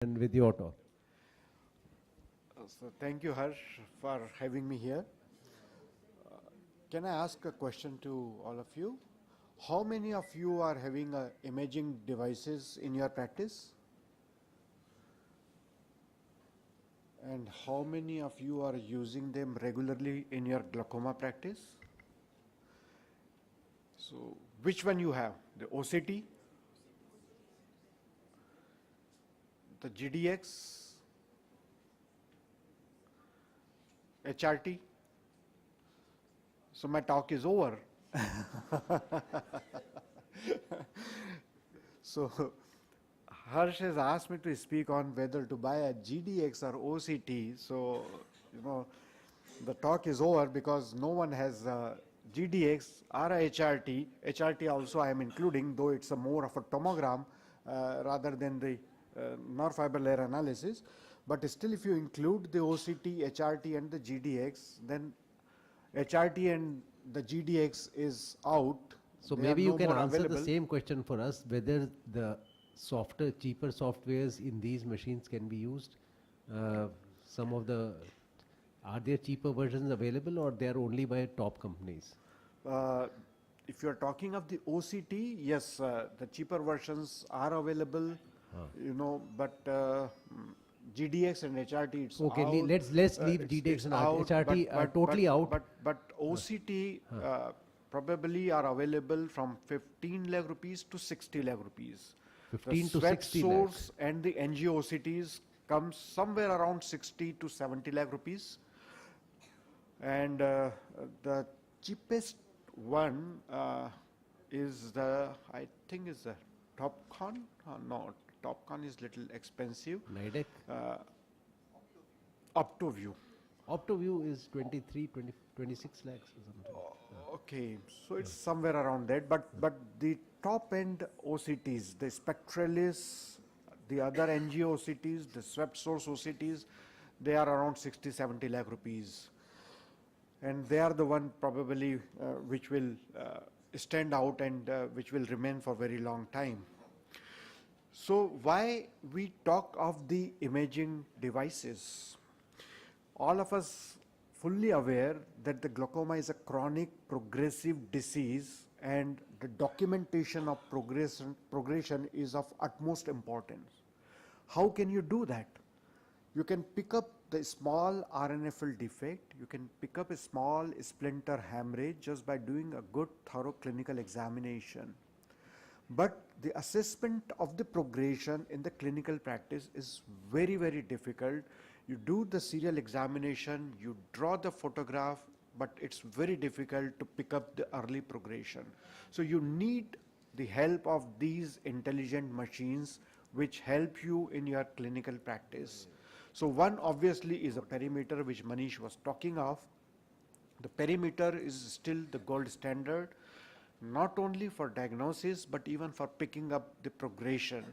and with your talk. So thank you, Harsh, for having me here. Can I ask a question to all of you? How many of you are having imaging devices in your practice? And how many of you are using them regularly in your glaucoma practice? So which one you have? The OCT, the GDX, HRT? So my talk is over. So Harsh has asked me to speak on whether to buy a GDX or OCT. So, the talk is over because no one has GDX or a HRT. HRT also I am including, though it's a more of a tomogram rather than the nerve fiber layer analysis. But still, if you include the OCT, HRT and the GDX, then HRT and the GDX is out. So They maybe are you no can more answer available. the same question for us, whether the cheaper softwares in these machines can be used. Are there cheaper versions available, or they are only by top companies? If you're talking of the OCT, yes, the cheaper versions are available, but GDX and HRT, it's Okay, out. let's leave GDX It's and out, HRT totally out. But OCT probably are available from 15 lakh rupees to 60 lakh rupees. 15 the to sweat 60 source and the NGO OCTs comes somewhere around 60 to 70 lakh rupees. And the cheapest one is I think is the Topcon. No, Topcon is little expensive. NIDEC? OptoView. OptoView is 26 lakhs or something. Okay, so it's somewhere around that. But the top end OCTs, the Spectralis, the other NGO OCTs, the swept source OCTs, they are around 60-70 lakh rupees. And they are the one probably which will stand out and which will remain for very long time. So why we talk of the imaging devices? All of us fully aware that the glaucoma is a chronic progressive disease, and the documentation of progression is of utmost importance. How can you do that? You can pick up the small RNFL defect, you can pick up a small splinter hemorrhage just by doing a good thorough clinical examination. But the assessment of the progression in the clinical practice is very, very difficult. You do the serial examination, you draw the photograph, but it's very difficult to pick up the early progression. So you need the help of these intelligent machines which help you in your clinical practice. So one obviously is a perimeter, which Manish was talking of. The perimeter is still the gold standard, not only for diagnosis, but even for picking up the progression.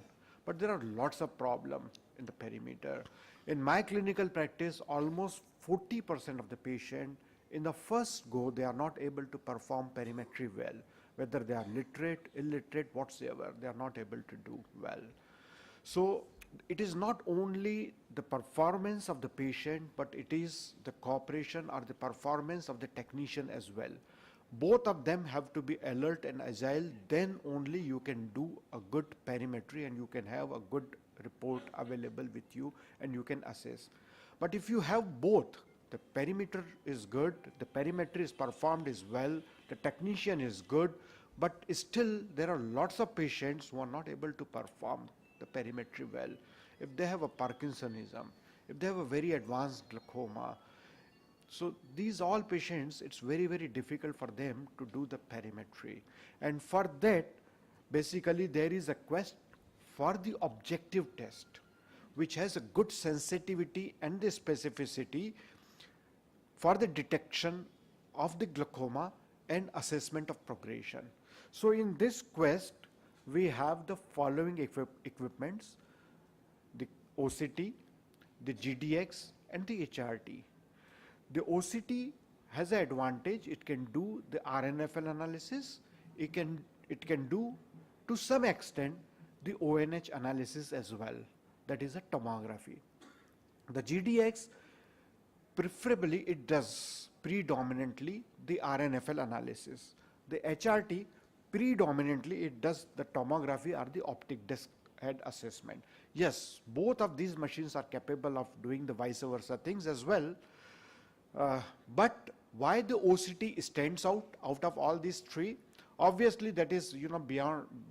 But there are lots of problems in the perimeter. In my clinical practice, almost 40% of the patient, in the first go, they are not able to perform perimetry well. Whether they are literate, illiterate, whatsoever, they are not able to do well. So it is not only the performance of the patient, but it is the cooperation or the performance of the technician as well. Both of them have to be alert and agile, then only you can do a good perimetry and you can have a good report available with you and you can assess. But if you have both, the perimeter is good, the perimetry is performed as well, the technician is good, but still there are lots of patients who are not able to perform the perimetry well. If they have a Parkinsonism, if they have a very advanced glaucoma, so these all patients, it's very, very difficult for them to do the perimetry. And for that, basically there is a quest for the objective test, which has a good sensitivity and the specificity for the detection of the glaucoma and assessment of progression. So in this quest, we have the following equipments: the OCT, the GDX and the HRT. The OCT has an advantage. It can do the RNFL analysis. It can do to some extent the ONH analysis as well. that is a tomography. The GDX, preferably it does predominantly the RNFL analysis. The HRT, predominantly it does the tomography or the optic disc head assessment. Yes, both of these machines are capable of doing the vice versa things as well. But why the OCT stands out of all these three? Obviously, that is,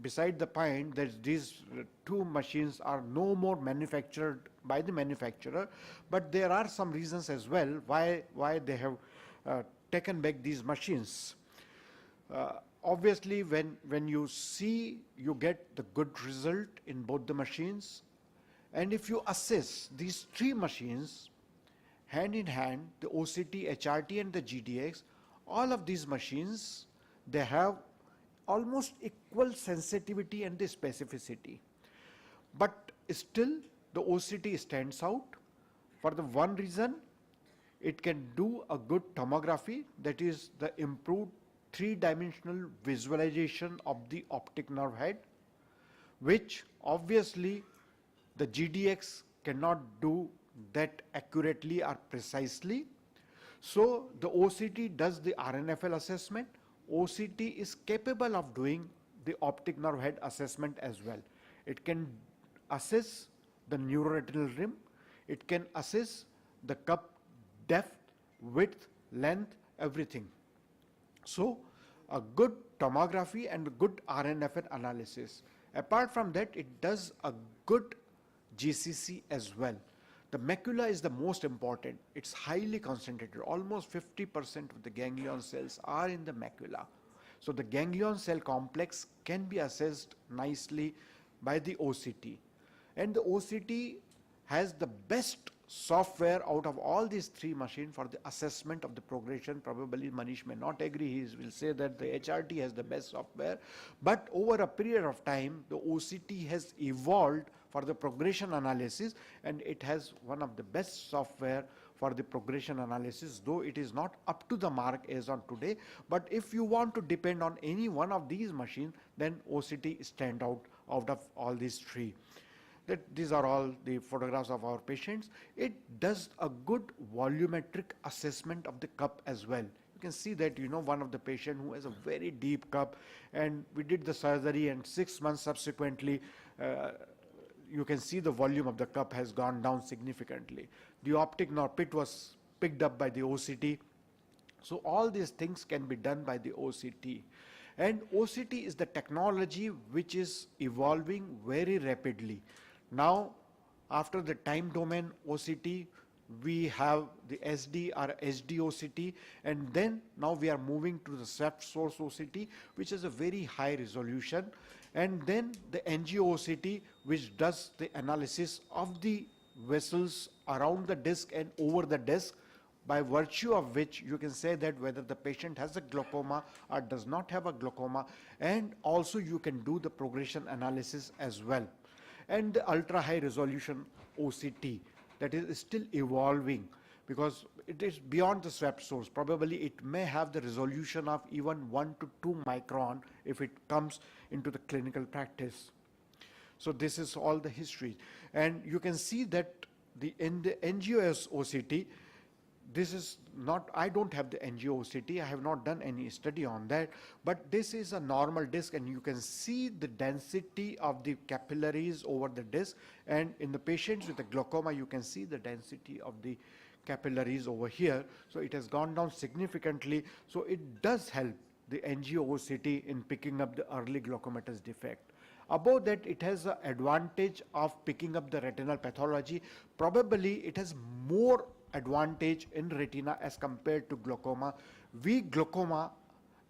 beside the point that these two machines are no more manufactured by the manufacturer, but there are some reasons as well why they have taken back these machines. Obviously, when you see, you get the good result in both the machines, and if you assess these three machines hand in hand, the OCT, HRT and the GDX, all of these machines, they have almost equal sensitivity and the specificity. But still the OCT stands out for the one reason: it can do a good tomography, that is the improved three-dimensional visualization of the optic nerve head, which obviously the GDX cannot do that accurately or precisely. So the OCT does the RNFL assessment. OCT is capable of doing the optic nerve head assessment as well. It can assess the neuroretinal rim, it can assess the cup depth, width, length, everything. So a good tomography and a good RNFL analysis. Apart from that, it does a good GCC as well. The macula is the most important. It's highly concentrated. Almost 50% of the ganglion cells are in the macula. So the ganglion cell complex can be assessed nicely by the OCT. And the OCT has the best software out of all these three machines for the assessment of the progression. Probably Manish may not agree. He will say that the HRT has the best software. But over a period of time, the OCT has evolved for the progression analysis, and it has one of the best software for the progression analysis, though it is not up to the mark as on today. But if you want to depend on any one of these machines, then OCT stand out of all these three. These are all the photographs of our patients. It does a good volumetric assessment of the cup as well. You can see that, one of the patient who has a very deep cup, and we did the surgery, and 6 months subsequently, you can see the volume of the cup has gone down significantly. The optic nerve pit was picked up by the OCT. So all these things can be done by the OCT. And OCT is the technology which is evolving very rapidly. Now, after the time domain OCT, we have the SD or HD OCT, and then now we are moving to the swept source OCT, which is a very high resolution, and then the NGO OCT, which does the analysis of the vessels around the disc and over the disc, by virtue of which you can say that whether the patient has a glaucoma or does not have a glaucoma, and also you can do the progression analysis as well. And the ultra high resolution OCT, that is still evolving, because it is beyond the swept source. Probably it may have the resolution of even 1 to 2 micron if it comes into the clinical practice. So this is all the history. And you can see that in the NGOS OCT, this is not, I don't have the NGO OCT, I have not done any study on that, but this is a normal disc, and you can see the density of the capillaries over the disc, and in the patients with the glaucoma, you can see the density of the capillaries over here. So it has gone down significantly. So it does help the NGO OCT in picking up the early glaucomatous defect. Above that, it has the advantage of picking up the retinal pathology. Probably it has more advantage in retina as compared to glaucoma. We glaucoma,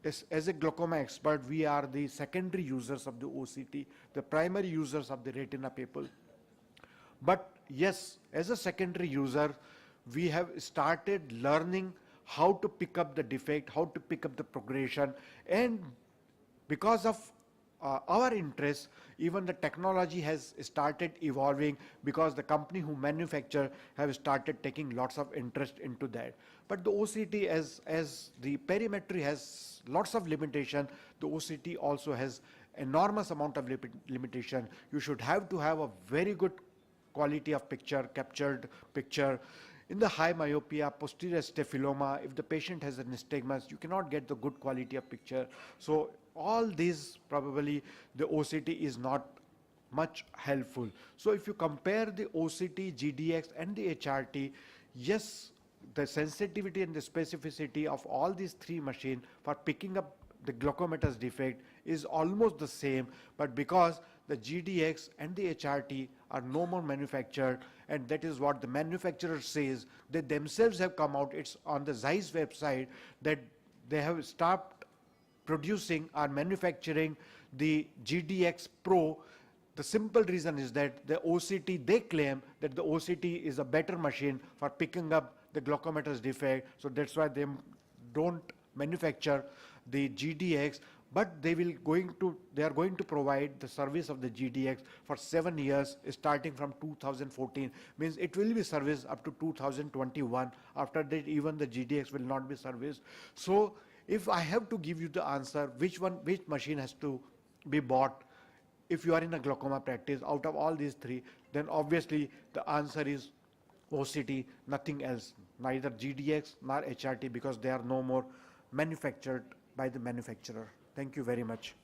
as a glaucoma expert, we are the secondary users of the OCT, the primary users of the retina people. But yes, as a secondary user, we have started learning how to pick up the defect, how to pick up the progression, and because of our interest, even the technology has started evolving, because the company who manufacture have started taking lots of interest into that. But the OCT, as the perimetry has lots of limitation, the OCT also has enormous amount of limitation. You should have to have a very good quality of picture, captured picture. In the high myopia, posterior staphyloma, if the patient has an nystagmus, you cannot get the good quality of picture. So all these, probably the OCT is not much helpful. So if you compare the OCT, GDX and the HRT, yes, the sensitivity and the specificity of all these three machines for picking up the glaucomatous defect is almost the same, but because the GDX and the HRT are no more manufactured, and that is what the manufacturer says, they themselves have come out, it's on the Zeiss website, that they have stopped producing or manufacturing the GDX Pro. The simple reason is that the OCT, they claim that the OCT is a better machine for picking up the glaucomatous defect, so that's why they don't manufacture the GDX, but they are going to provide the service of the GDX for 7 years starting from 2014. Means it will be serviced up to 2021. After that, even the GDX will not be serviced. So if I have to give you the answer, which machine has to be bought if you are in a glaucoma practice out of all these three, then obviously the answer is OCT, nothing else, neither GDX nor HRT, because they are no more manufactured by the manufacturer. Thank you very much.